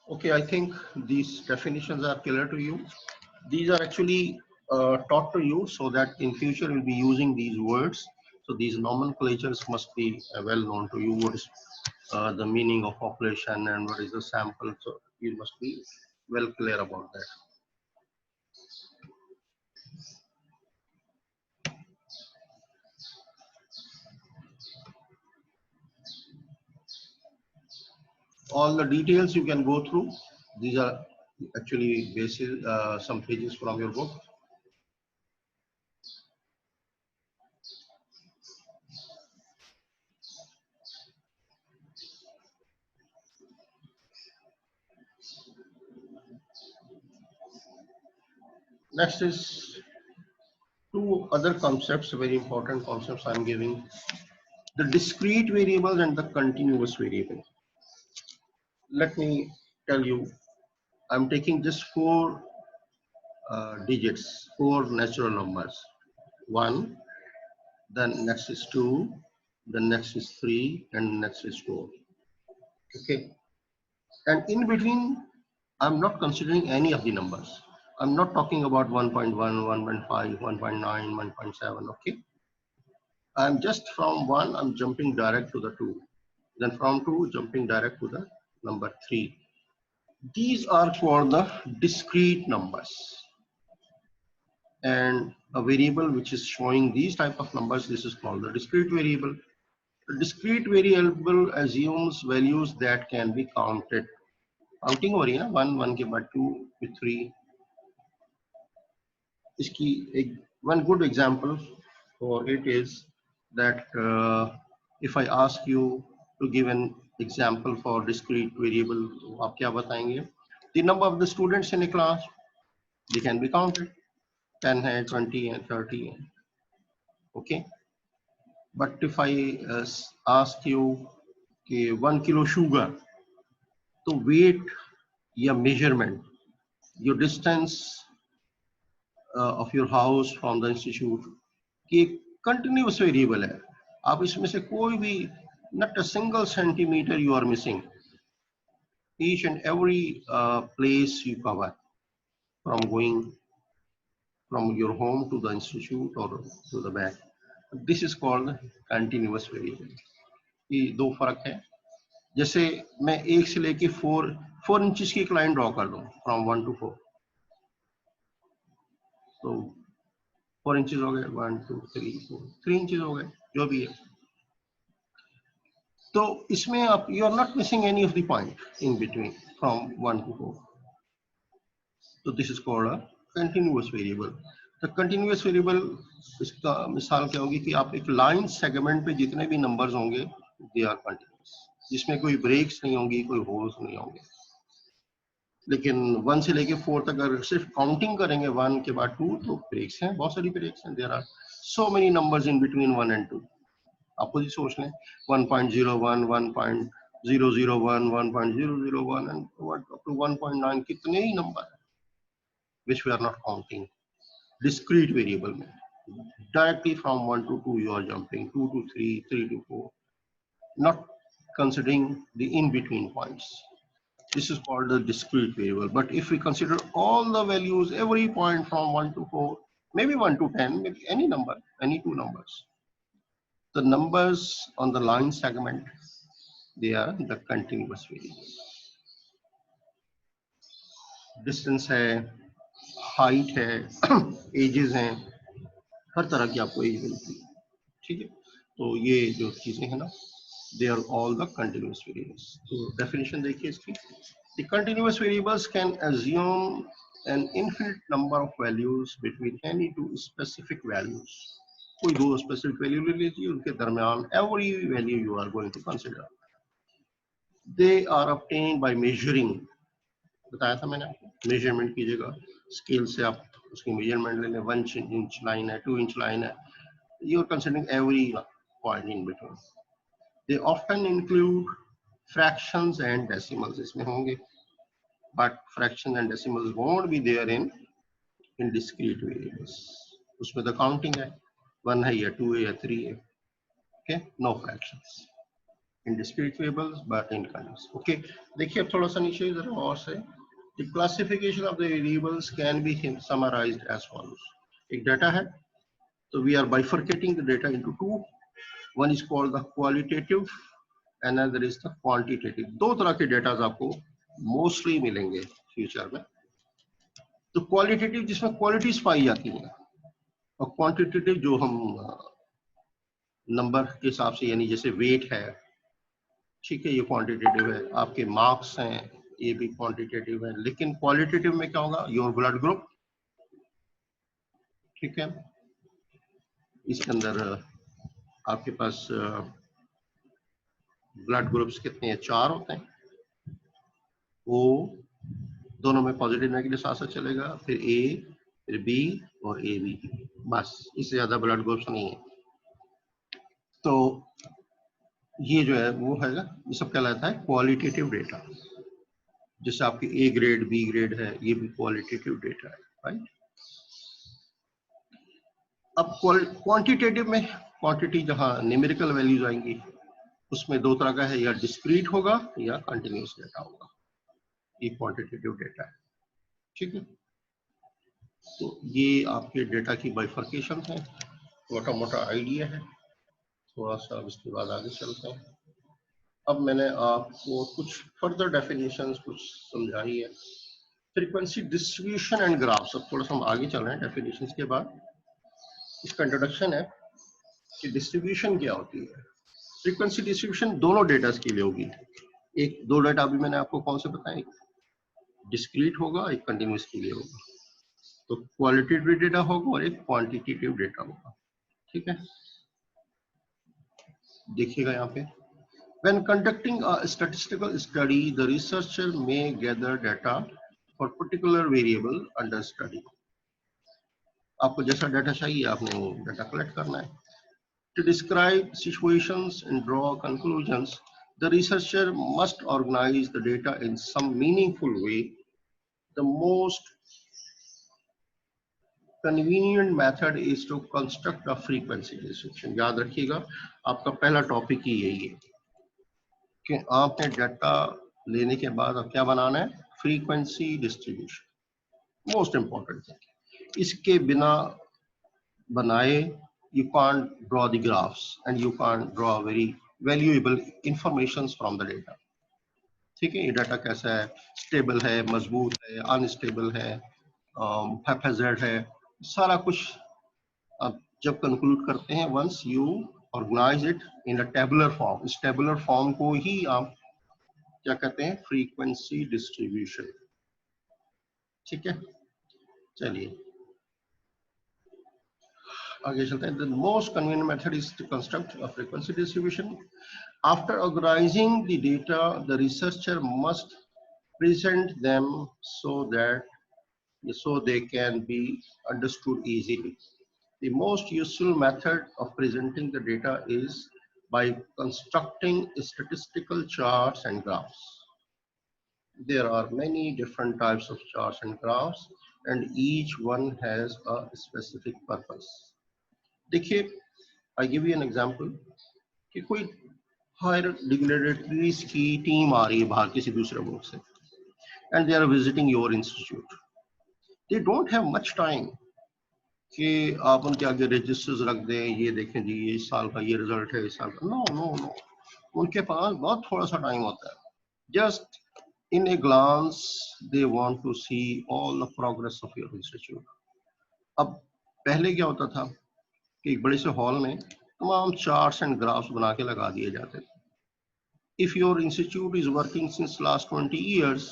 Okay, I think these definitions are clear to you. These are actually taught to you so that in future you'll be using these words. So these nomenclatures must be well known to you. What is the meaning of population and what is the sample? So you must be well clear about that. All the details you can go through. These are actually basis some pages from your book. Next is two other concepts, very important concepts I'm giving: the discrete variables and the continuous variable. Let me tell you, I'm taking just four digits, four natural numbers. One, then next is two, then next is three, and next is four. Okay. And in between, I'm not considering any of the numbers. I'm not talking about 1.1, 1.5, 1.9, 1.7. Okay. I'm just from one, I'm jumping direct to the two. Then from two, jumping direct to the number three. These are for the discrete numbers. And a variable which is showing these type of numbers, this is called the discrete variable. The discrete variable assumes values that can be counted. Counting हो रही है ना, one, one के बाद two, with three. इसकी एक one good example for it is that if I ask you to give an example for discrete variable, आप क्या बताएंगे? The number of the students in a class, they can be counted. 10 है, 20 है, 30 है. Okay. But if I ask you कि 1 kilo sugar, तो weight या measurement, your distance of your house from the institute, कि continuous variable है. आप इसमें से कोई भी, not a single centimeter you are missing. Each and every place you cover, from going from your home to the institute or to the back. This is called continuous variable. ये दो फर्क है. जैसे मैं एक से लेके 4 इंचेस की एक लाइन ड्रॉ कर दूं फ्रॉम 1 to 4, तो 4 इंचेस हो गए, 1 2 3 4, 3 इंचेस हो गए, जो भी है. तो इसमें आप you are not missing any of the point in between from 1 to 4. तो this is called a continuous variable. The continuous variable, इसका मिसाल क्या होगी कि आप एक लाइन सेगमेंट पे जितने भी नंबर्स होंगे, दे आर कंटिन्यूअस, जिसमें कोई ब्रेक्स नहीं होंगी, कोई होल्स नहीं होंगे. लेकिन 1 से लेके 4 तक अगर सिर्फ काउंटिंग करेंगे 1 के बाद 2, तो ब्रेक्स हैं, बहुत सारी ब्रेक्स हैं. There are so many numbers in between 1 and 2. आप खुद ही सोच लें, 1.01, 1.001, 1.001 and up to 1.9, कितने ही नंबर हैं which we are not counting. Discrete variable में directly from 1 to 2 you are jumping, 2 to 3, 3 to 4, not considering the in between points. This is called the discrete variable. But if we consider all the values, every point from 1 to 4, maybe 1 to 10, maybe any number, any two numbers, the numbers on the line segment, they are the continuous variables. Distance है, height है, ages हैं, हर तरह की आपको as मिलती है. ठीक है. तो ये जो चीजें हैं ना, they are all the continuous variables. तो definition देखिए इसकी. The continuous variables can assume an infinite number of values between any two specific values. कोई दो specific value ले लीजिए, उनके दरमियान every value you are going to consider. They are obtained by measuring. बताया था मैंने आपको, measurement कीजिएगा, scale से आप उसकी measurement ले लें. 1 inch line है, 2 inch line है. You are considering every point in between. They often include fractions and decimals. इसमें होंगे, but fractions and decimals won't be there in discrete variables. उसमें the counting है, 1 है या 2 है या 3 है. Okay, no fractions. in discrete variables but in continuous. Okay, देखिए अब थोड़ा सा नीचे जरा और से, the classification of the variables can be summarized as follows. एक डाटा है, so we are bifurcating the data into two. One is called the qualitative, another is the quantitative. दो तरह के डेटा आपको मोस्टली मिलेंगे फ्यूचर में. तो qualitative जिसमें क्वालिटीज पाई जाती हैं, और क्वांटिटेटिव जो हम नंबर के हिसाब से, यानी जैसे वेट है, ठीक है, ये क्वांटिटेटिव है. आपके मार्क्स हैं, ये भी क्वांटिटेटिव है. लेकिन क्वालिटेटिव में क्या होगा, योर ब्लड ग्रुप, ठीक है, इसके अंदर आपके पास ब्लड ग्रुप्स कितने हैं, 4 होते हैं. वो दोनों में पॉजिटिव नेगेटिव साथ साथ चलेगा, फिर ए, फिर बी और ए बी, बस, इससे ज्यादा ब्लड ग्रुप्स नहीं है. तो ये जो है वो है, ये सब कहलाता है क्वालिटेटिव डेटा. जैसे आपके ए ग्रेड, बी ग्रेड है, ये भी क्वालिटेटिव डेटा है, राइट. अब क्वांटिटेटिव में, क्वांटिटी जहां न्यूमेरिकल वैल्यूज आएंगी, उसमें दो तरह का है, या डिस्क्रीट होगा या कंटिन्यूअस डेटा होगा. ये क्वांटिटेटिव डेटा है, ठीक है. तो ये आपके डेटा की बाइफर्केशन है, मोटा मोटा आइडिया है. थोड़ा सा इसके बाद आगे चलते हैं. अब मैंने आपको कुछ फर्दर डेफिनेशंस कुछ समझाई है. Frequency distribution and graphs. अब थोड़ा सा हम आगे चल रहे हैं डेफिनेशंस के बाद. इसका इंट्रोडक्शन है कि डिस्ट्रीब्यूशन क्या होती है. फ्रीक्वेंसी डिस्ट्रीब्यूशन दोनों डेटा के लिए होगी. एक दो डेटा अभी मैंने आपको कौन से बताए, एक डिस्क्रीट होगा, एक कंटिन्यूअस के लिए होगा. तो क्वालिटेटिव डेटा होगा और एक क्वांटिटेटिव डेटा होगा, ठीक है. देखिएगा यहाँ पे, when conducting a statistical study the researcher may gather data for particular variable under study. आपको जैसा डाटा चाहिए आपने वो डाटा कलेक्ट करना है. To describe situations and draw conclusions, the researcher must organize the data in some meaningful way. The most convenient method is to construct a frequency distribution. याद रखिएगा, आपका पहला टॉपिक ही यही है कि आपने डाटा लेने के बाद अब क्या बनाना है, frequency distribution. Most important thing. इसके बिना बनाए you can't draw the graphs and you can't draw very valuable informations from the data. ठीक है, ये डाटा कैसा है, स्टेबल है, मजबूत है, अनस्टेबल है, हैप्पैज़र्ड है, सारा कुछ आप जब कंक्लूड करते हैं, once you organise it in a tabular form, इस टेबुलर फॉर्म को ही आप क्या कहते हैं, फ्रीक्वेंसी डिस्ट्रीब्यूशन. ठीक है, चलिए आगे चलते हैं. The most convenient method is to construct a frequency distribution. After organizing the data, the researcher must present them so they can be understood easily. The most useful method of presenting the data is by constructing statistical charts and graphs. There are many different types of charts and graphs, and each one has a specific purpose. देखिए, I give you an example कि कोई higher डिग्रेडेटरीज की team आ रही है बाहर किसी दूसरे मुल्क से, and they are visiting your institute. They don't have much time कि आप उनके आगे रजिस्टर्स रख दें, ये देखें जी ये इस साल का ये रिजल्ट है, इस साल का. नो नो नो, उनके पास बहुत थोड़ा सा टाइम होता है. Just in a glance they want to see all the progress of your institute. अब पहले क्या होता था कि एक बड़े से हॉल में तमाम चार्ट्स एंड ग्राफ्स बना के लगा दिए जाते थे. If your institute is working since last 20 years,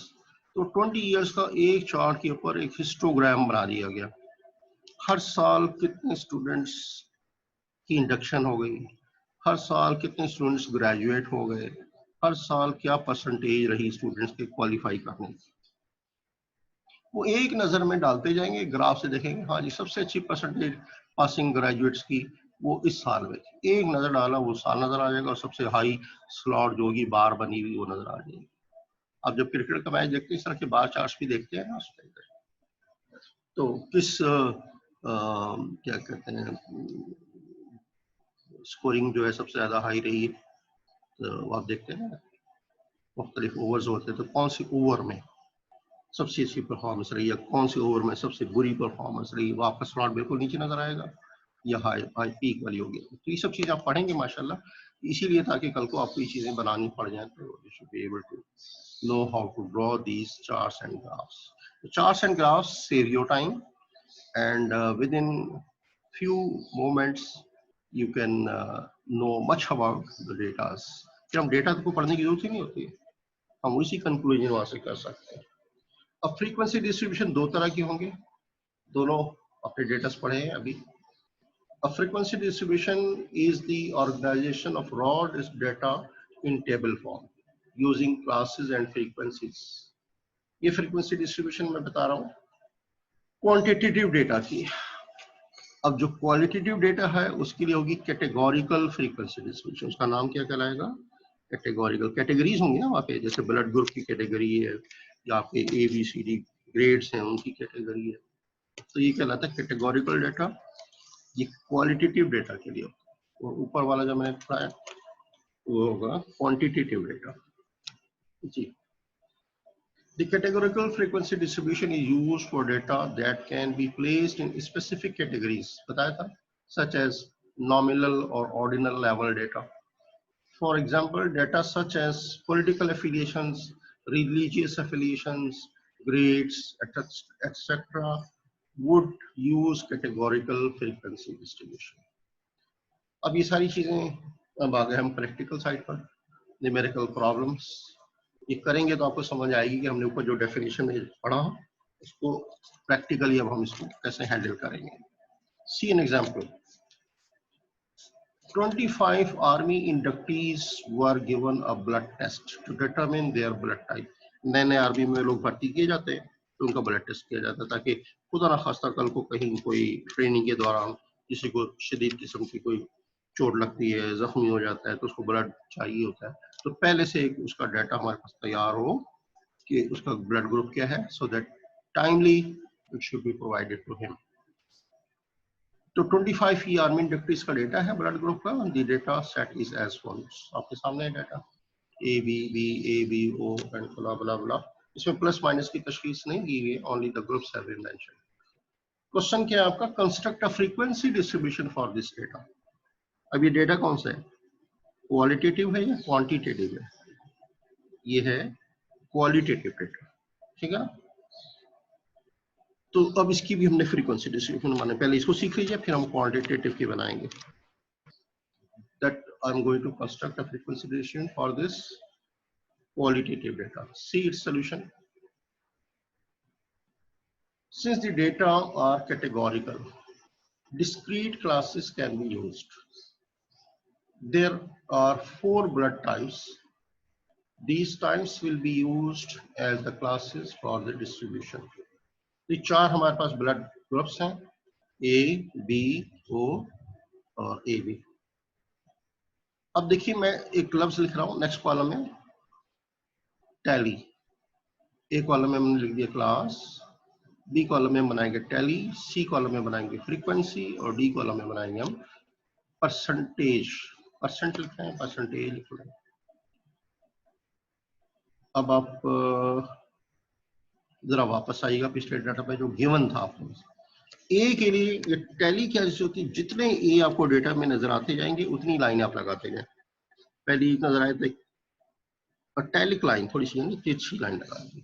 तो 20 years का एक चार्ट के ऊपर एक हिस्टोग्राम बना दिया गया. हर साल कितने स्टूडेंट्स की इंडक्शन हो गई, हर साल कितने स्टूडेंट्स ग्रेजुएट हो गए, हर साल क्या परसेंटेज रही स्टूडेंट्स के क्वालिफाई करने की, वो एक नजर में डालते जाएंगे. ग्राफ से देखेंगे, हाँ जी सबसे अच्छी परसेंटेज पासिंग ग्रेजुएट्स की वो इस साल में, एक नजर डाला वो साल नजर आ जाएगा, और सबसे हाई स्लॉट जो होगी बार बनी हुई वो नजर आ जाएगी. आप जब क्रिकेट का मैच देखते हैं इस तरह के बार चार्ट्स भी देखते हैं ना, तो किस क्या कहते हैं स्कोरिंग जो है सबसे ज्यादा हाई रही है, तो वो आप देखते हैं मुख्तलिफ ओवर्स होते हैं, तो कौन सी ओवर में सबसे अच्छी परफॉर्मेंस रही है, कौन सी ओवर में सबसे बुरी परफॉर्मेंस रही, वो आपका स्लॉट बिल्कुल नीचे नजर आएगा या हाई हाई पीक वाली होगी। तो ये सब चीज़ आप पढ़ेंगे माशाल्लाह, इसीलिए ताकि कल को आपको ये चीज़ें बनानी पड़ जाए, तो you should be able to know how to draw these charts and graphs. The charts and graphs save your time, and within few moments you can know much about the data. कि हम data को पढ़ने की जरूरत ही नहीं होती है, हम उसी कंक्लूजन वहां से कर सकते हैं। अब फ्रीक्वेंसी डिस्ट्रीब्यूशन दो तरह की होंगे, दोनों अपने डेटा पढ़े हैं अभी। A frequency distribution is the organization of raw data in table form using classes and frequencies. ये फ्रीक्वेंसी डिस्ट्रीब्यूशन मैं बता रहा हूँ क्वांटिटेटिव डेटा की। अब जो क्वालिटेटिव डेटा है उसके लिए होगी कैटेगोरिकल फ्रीक्वेंसी डिस्ट्रीब्यूशन। उसका नाम क्या कहलाएगा? कैटेगोरिकल। कैटेगरीज होंगी ना वहाँ पे, जैसे ब्लड ग्रुप की कैटेगरी है या आपके ABCD ग्रेड्स हैं उनकी कैटेगरी है, तो ये कहलाता है कैटेगोरिकल डेटा। ये क्वालिटेटिव डेटा के लिए, और ऊपर वाला जो मैंने बताया वो होगा क्वांटिटेटिव डेटा जी। The categorical frequency distribution is used for data that can be placed in specific categories, बताया था, such as nominal or ordinal level data. For example, data such as political affiliations, religious affiliations, grades, etc. would use categorical frequency distribution. अब ये सारी चीजें अब आ गए हम practical side पर, न्यूमेरिकल प्रॉब्लम्स। ये करेंगे तो आपको समझ आएगी कि हमने ऊपर जो डेफिनेशन में पढ़ा उसको प्रैक्टिकली अब हम इसको कैसे हैंडल करेंगे। See an example, 25 army inductees were given a blood test to determine their blood type. नए नए आर्मी में लोग भर्ती किए जाते हैं तो उनका ब्लड टेस्ट किया जाता है, ताकि खुदा ना खास्ता कल को कहीं कोई ट्रेनिंग के दौरान किसी को शदीद किस्म की कोई चोट लगती है, जख्मी हो जाता है, तो उसको ब्लड चाहिए होता है, तो पहले से उसका डाटा हमारे पास तैयार हो कि उसका ब्लड ग्रुप क्या है, so that timely it should be provided to him. तो 25 ई आर्मी इंडक्टीज का डेटा है ब्लड ग्रुप का। The data set is as follows, आपके सामने है data A B B A B O and blah blah blah. इसमें plus minus की तशखीस नहीं दी हुई है, only the groups have been mentioned. Question क्या है आपका? Construct a frequency distribution for this data. अब ये डेटा कौन सा है? क्वालिटेटिव है या क्वांटिटेटिव है? ये है क्वालिटेटिव डेटा, ठीक है। तो अब इसकी भी हमने फ्रीक्वेंसी डिस्ट्रीब्यूशन बनाने, पहले इसको सीख लीजिए फिर हम क्वांटिटेटिव की बनाएंगे। That I am going to construct a frequency distribution for this qualitative data. See its solution. Since the data are categorical, discrete classes can be used. There are 4 blood types. These types will be used as the classes for the distribution. ये 4 हमारे पास blood groups हैं, A, B, O और AB। अब देखिए मैं एक लफ्ज लिख रहा हूँ नेक्स्ट कॉलम में, टैली। ए कॉलम में हमने लिख दिया क्लास, बी कॉलम में बनाएंगे टैली, सी कॉलम में बनाएंगे फ्रीक्वेंसी और डी कॉलम में बनाएंगे हम परसेंटेज। परसेंट लिखते हैं, परसेंटेज लिख रहे हैं। अब आप जरा वापस आइएगा पिछले डाटा पे जो गिवन था आपको। ए के लिए ये टैली क्या चीज होती है? जितने ए आपको डेटा में नजर आते जाएंगे उतनी लाइन आप लगाते जाए। पहली नजर आए तो टैलिक लाइन थोड़ी सी तिरछी लाइन लगा दी,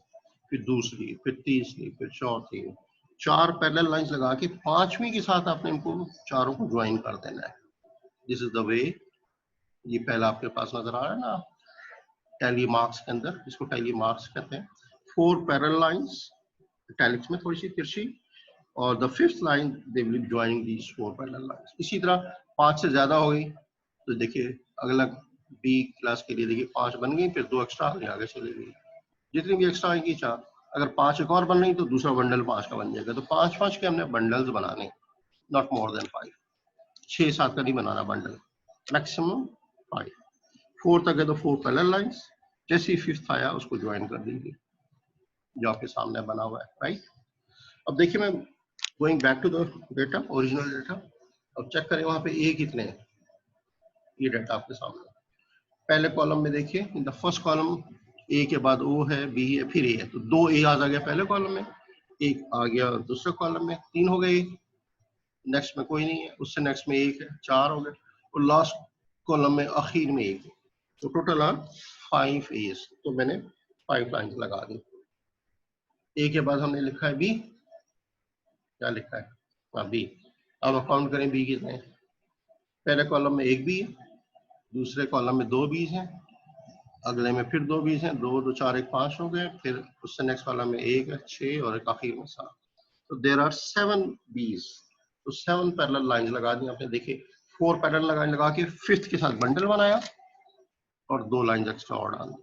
फिर दूसरी, फिर तीसरी, फिर चौथी, 4 पैरेलल लाइंस लगा के 5वीं के साथ आपने इनको चारों को ज्वाइन कर देना है। This is the way. ये पहला आपके पास नजर आ रहा है ना टैली मार्क्स के अंदर, इसको टैली मार्क्स कहते हैं। 4 पैरेलल लाइंस टैलिक्स में थोड़ी सी तिरछी, और the 5th line they will be joining these 4 parallel lines. इसी तरह 5 से ज्यादा हो गई तो देखिए अगला बी क्लास के लिए देखिए 5 बन गई, फिर 2 एक्स्ट्रा आगे चली गई, जितनी भी एक्स्ट्रा आएंगी 4। अगर 5 एक और बन रही तो दूसरा बंडल 5 का बन जाएगा। तो 5-5 के हमने बंडल्स बनाने, नॉट मोर देन 5। 6-7 का नहीं बनाना बंडल, मैक्सिमम 5। 4 तक है तो 4 पैरेलल लाइंस, जैसे ही 5th आया उसको ज्वाइन कर दीजिए जो आपके सामने बना हुआ है, राइट। अब देखिए मैं going back to the data, original data. अब चेक करें वहां पे ए कितने हैं, ये डाटा आपके सामने। पहले कॉलम में देखिए, in the first column A के बाद ओ है, बी है, फिर ए है, तो 2 ए आ गया पहले कॉलम में, एक आ गया दूसरे कॉलम में, 3 हो गए, नेक्स्ट में कोई नहीं है, उससे नेक्स्ट में 1 है, 4 हो गए, और लास्ट कॉलम में आखिर में 1 है, तो टोटल आर 5 एस। तो मैंने 5 लाइन लगा दी। ए के बाद हमने लिखा है बी, क्या लिखा है, हाँ बी। अब काउंट करें बी कितने हैं, पहले कॉलम में 1 बी है, दूसरे कॉलम में 2 बीज हैं, अगले में फिर 2 बीज हैं, 2 2 4 1 5 हो गए, फिर उससे नेक्स्ट वाला में 1 है, 6 और एक आखिर में 7। तो देयर आर 7 बीज। तो 7 पैरेलल लाइंस लगा दी आपने, देखिए 4 पैरेलल लाइन लगा के फिफ्थ के साथ बंडल बनाया और 2 लाइंस एक्स्ट्रा और डाल दी,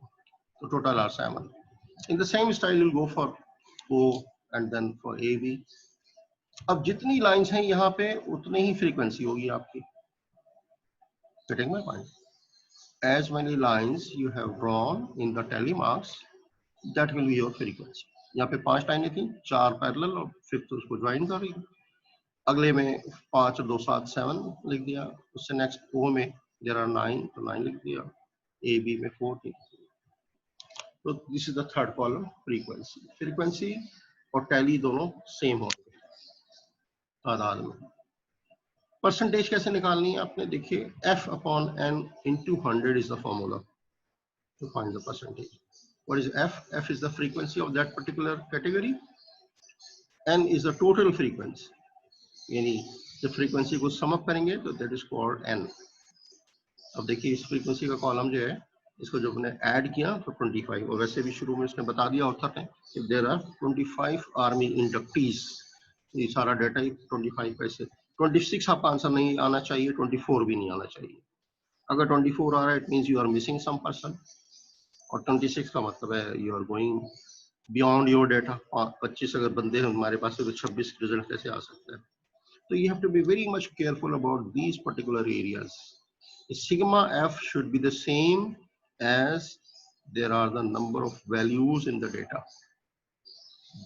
तो total are 7। In the same style will go for O and then for A B. अब जितनी लाइंस हैं यहाँ पे उतनी ही फ्रीक्वेंसी होगी आपकी। Getting my point? As many lines you have drawn in the tally marks, that will be your frequency. यहाँ पे 5 लाइनें थी, 4 पैरेलल और फिफ्थ उसको ज्वाइन कर रही, अगले में 5 और 2 7 7 लिख दिया, उससे नेक्स्ट ओ में देयर आर 9 तो 9 लिख दिया, ए बी में 4 थी। तो this is the third column, frequency. Frequency और टैली दोनों सेम होंगे तादाद में। परसेंटेज कैसे निकालनी है आपने, देखिए f upon n into 100 is the formula to find the percentage. What is f? F is the frequency of that particular category, n is the total frequency, यानी जब फ्रीक्वेंसी को सम अप करेंगे तो दैट इज कॉल्ड n। अब देखिए इस frequency का column जो है, इसको जो हमने ऐड किया तो 25, और वैसे भी शुरू में इसने बता दिया ऑथर ने कि देयर आर 25 आर्मी इंडक्टीज, ये सारा डाटा ही 25 का, इससे 26 आपका आंसर नहीं आना चाहिए, 24 भी नहीं आना चाहिए। अगर 24 आ रहा है it means you are missing some person, और 26 का मतलब है you are going beyond your data. और 25 अगर बंदे हैं हमारे पास तो 26 रिजल्ट कैसे आ सकता है। तो you have to be very much careful about these particular areas. The sigma f should be the same as there are the number of values in the data.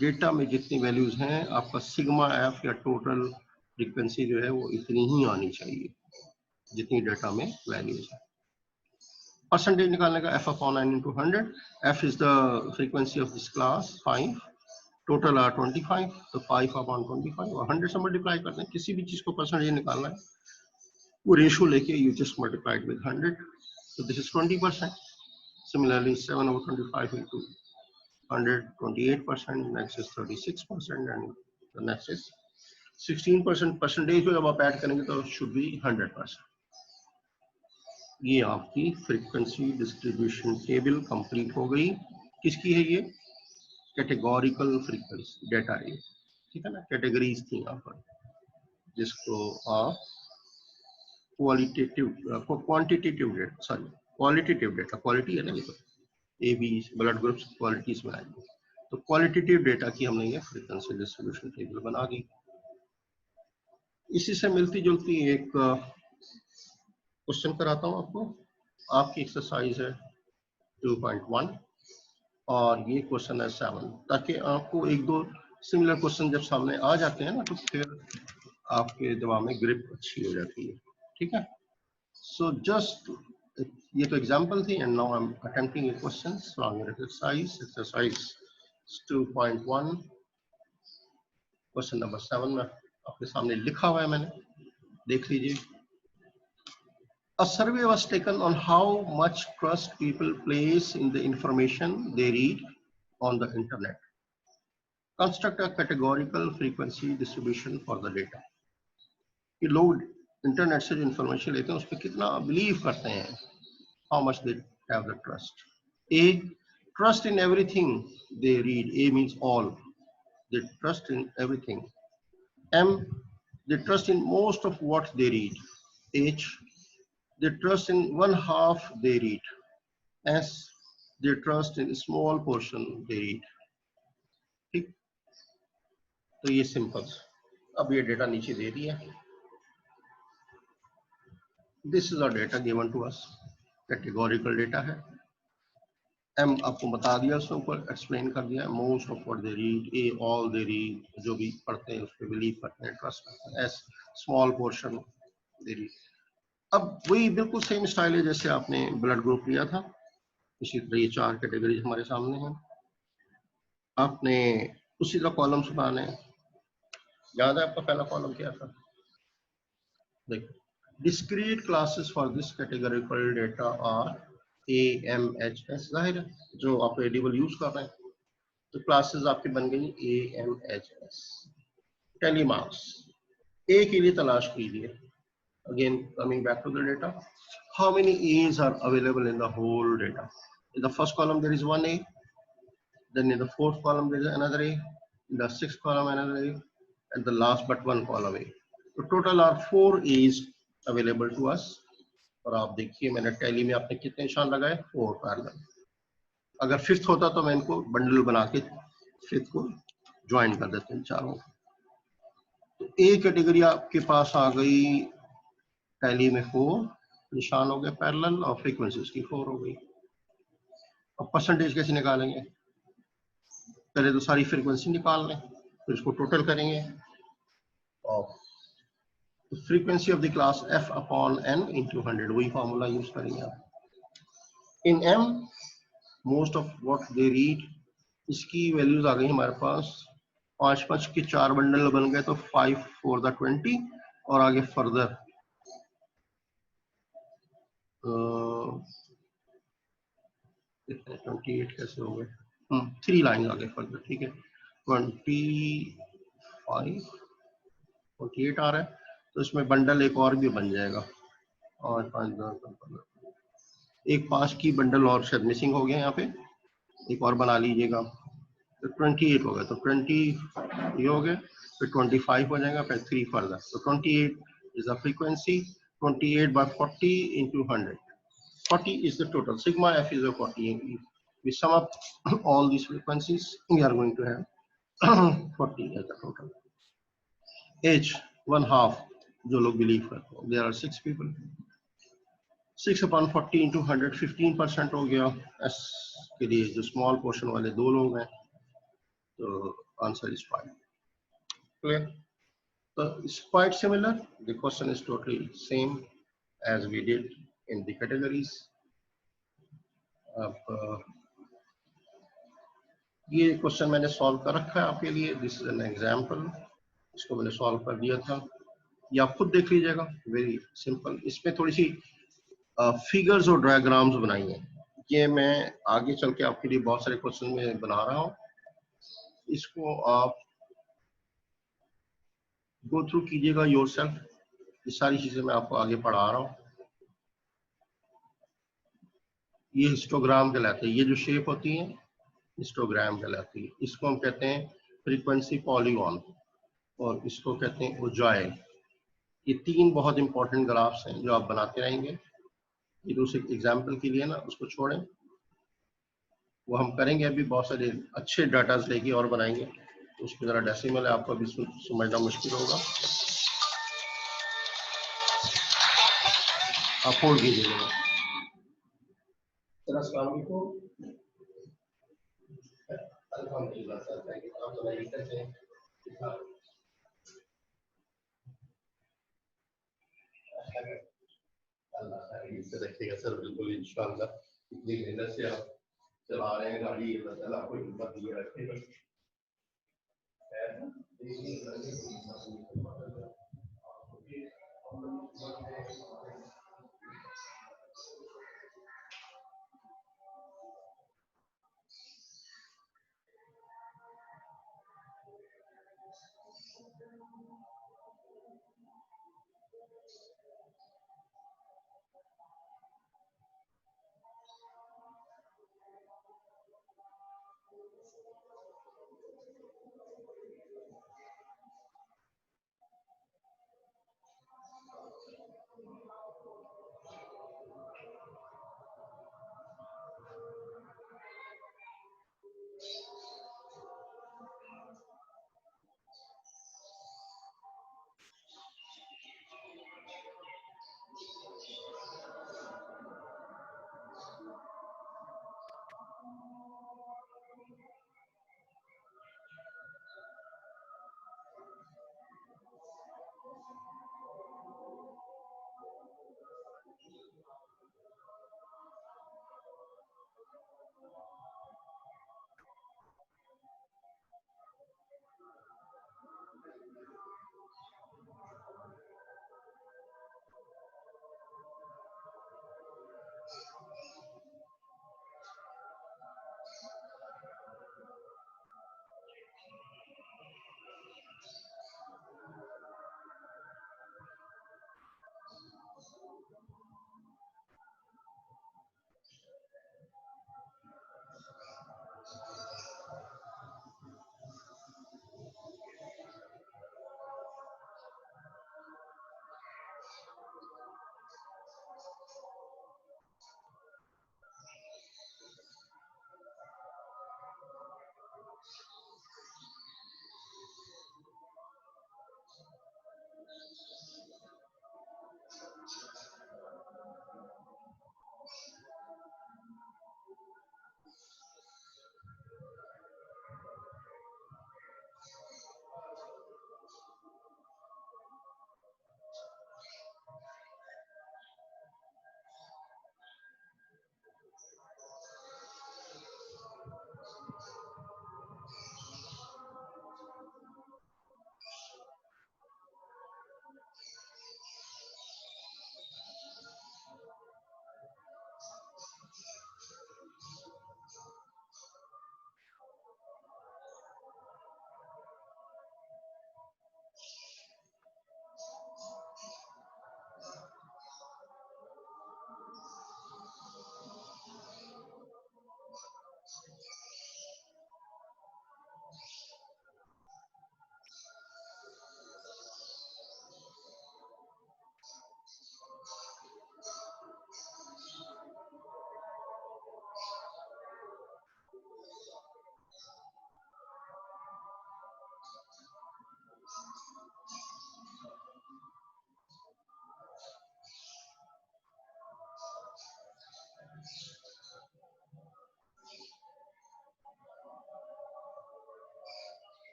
Data में जितनी वैल्यूज हैं आपका sigma F या total frequency जो है वो इतनी ही आनी चाहिए जितनी डेटा में वैल्यूज है। परसेंटेज निकालने का f upon n into 100, f is the frequency of this class 5, total are 25, तो 5 अपॉन 25 और 100 से मल्टीप्लाई करते हैं। किसी भी चीज को परसेंटेज निकालना है वो रेशियो लेके you just multiplied with 100, so this is 20%. Similarly 7 over 25 into 100, 28%, next is 36%, and the next is 16%. Percentage को जब आप ऐड करेंगे तो शुड बी 100%। ये आपकी फ्रीक्वेंसी डिस्ट्रीब्यूशन टेबल कंप्लीट हो गई। किसकी है ये, कैटेगोरिकल फ्रीक्वेंसी डेटा है, ठीक है ना, कैटेगरीज थी यहाँ पर जिसको आप quantitative data, sorry qualitative data, quality है ना ये, तो A B blood groups qualities में आएंगे, तो क्वालिटेटिव डेटा की हमने ये फ्रीक्वेंसी डिस्ट्रीब्यूशन टेबल बना दी। इसी से मिलती जुलती एक क्वेश्चन कराता हूँ आपको। आपकी एक्सरसाइज है 2.1 और ये क्वेश्चन है 7, ताकि आपको एक दो सिमिलर क्वेश्चन जब सामने आ जाते हैं ना तो फिर आपके दिमाग में ग्रिप अच्छी हो जाती है, ठीक है। सो जस्ट ये तो एग्जांपल थी, and now I am attempting A question from your exercise 2.1, question number 7 में आपके सामने लिखा हुआ है, मैंने देख लीजिए। A survey was taken on how much trust people place in the information they read on the internet. Construct a categorical frequency distribution for the data. कि लोग इंटरनेट से जो इंफॉर्मेशन लेते हैं उस पर कितना बिलीव करते हैं, how much they have the trust. A, trust in everything they read. A means all. They trust in everything. M, they trust in most of what they read. H, they trust in one half they read. S, they trust in a small portion they read. ठीक, तो ये simple. अब ये data नीचे दे दिया, this is our data given to us, categorical data है। एम आपको बता दिया, उसके ऊपर एक्सप्लेन कर दिया, most of what they read, ए ऑल दे रीड, जो भी पढ़ते हैं उस पर बिलीव करते हैं, ट्रस्ट करते हैं। S small portion they read. अब वही बिल्कुल सेम स्टाइल है जैसे आपने ब्लड ग्रुप लिया था, इसी तरह ये 4 कैटेगरीज हमारे सामने हैं। आपने उसी तरह कॉलम्स बनाने हैं। याद है आपका पहला कॉलम क्या था? देखो, discrete classes for this categorical data are AMHS, जाहिर है जो आप वेरिएबल यूज कर रहे हैं, तो क्लासेस आपकी बन गई AMHS। टेली मार्क्स ए के लिए तलाश कीजिए। Again, coming back to the data, how many A's are available in the whole data? In the first column, there is one A. Then in the fourth column, there is another A. In the sixth column, another A. And the last but one column A. So total are 4 A's available to us. और आप देखिए मैंने tally में आपने कितने निशान लगाए? 4 parallel. अगर फिफ्थ होता तो मैं इनको बंडल बना के फिफ्थ को ज्वाइन कर देते हैं चारों। तो ए कैटेगरी आपके पास आ गई टैली में 4 निशान हो गए पैरेलल और फ्रीक्वेंसीज की 4 हो गई। अब परसेंटेज कैसे निकालेंगे? पहले तो सारी फ्रीक्वेंसी निकाल लें, फिर इसको टोटल करेंगे और frequency of the class f upon n into 100, वही फॉर्मूला यूज करेंगे आप। इन m most of what they read, इसकी वैल्यूज आ गई हमारे पास 5 5 के 4 बंडल बन गए, तो 5 4 द 20 और आगे फर्दर 28 कैसे हो गए, 3 लाइन आगे फर्दर, ठीक है। 25 28 आ रहा है, तो इसमें बंडल एक और भी बन जाएगा, और 5 एक 5 की बंडल और शायद मिसिंग हो गया यहाँ पे, एक और बना लीजिएगा, तो 28 हो गया, तो 20 ये हो गया, फिर 25 हो जाएगा, फिर 3 फर्दर, तो 28 is the frequency. 28 by 40 into 100, 40 is the total, sigma f is a 40. We sum up all these frequencies, we are going to have 40 as the total. Age 1/2, जो लोग believe करते हैं, there are 6 people, 6 upon 40 into 100, 15% हो गया। S के लिए जो small portion वाले 2 लोग हैं, तो answer is 5। Clear? So it's quite similar. The question is totally same as we did in the categories. अब ये क्वेश्चन मैंने सॉल्व कर रखा है आपके लिए, दिस इज एन एग्जांपल, इसको मैंने सॉल्व कर दिया था, ये आप खुद देख लीजिएगा, वेरी सिंपल। इसमें थोड़ी सी फिगर्स और डायग्राम्स बनाई हैं, ये मैं आगे चल के आपके लिए बहुत सारे क्वेश्चन में बना रहा हूँ, इसको आप गो थ्रू कीजिएगा योरसेल्फ, ये सारी चीजें मैं आपको आगे पढ़ा रहा हूँ। ये हिस्टोग्राम कहलाते हैं, ये जो शेप होती है हिस्टोग्राम कहलाती है, इसको हम कहते हैं फ्रीक्वेंसी पॉलीगॉन, और इसको कहते हैं उजाइल। ये 3 बहुत इंपॉर्टेंट ग्राफ्स हैं जो आप बनाते रहेंगे। ये दूसरे एग्जाम्पल के लिए ना उसको छोड़ें, वो हम करेंगे अभी, बहुत सारे अच्छे डाटाज लेके और बनाएंगे, तो उसकी जरा डेसिमल है, आपको अभी समझना मुश्किल होगा, आप होल्ड कीजिएगा। अस्सलाम वालेकुम, अल्हम्दुलिल्लाह सर, थैंक यू। आप बताइए कैसे हैं? अल्लाह खैर से रखिएगा सर, बिल्कुल इंशाअल्लाह, इतनी मेहनत से आप चला रहे हैं गाड़ी, अल्लाह ताला आपको हिम्मत दिए रखेगा।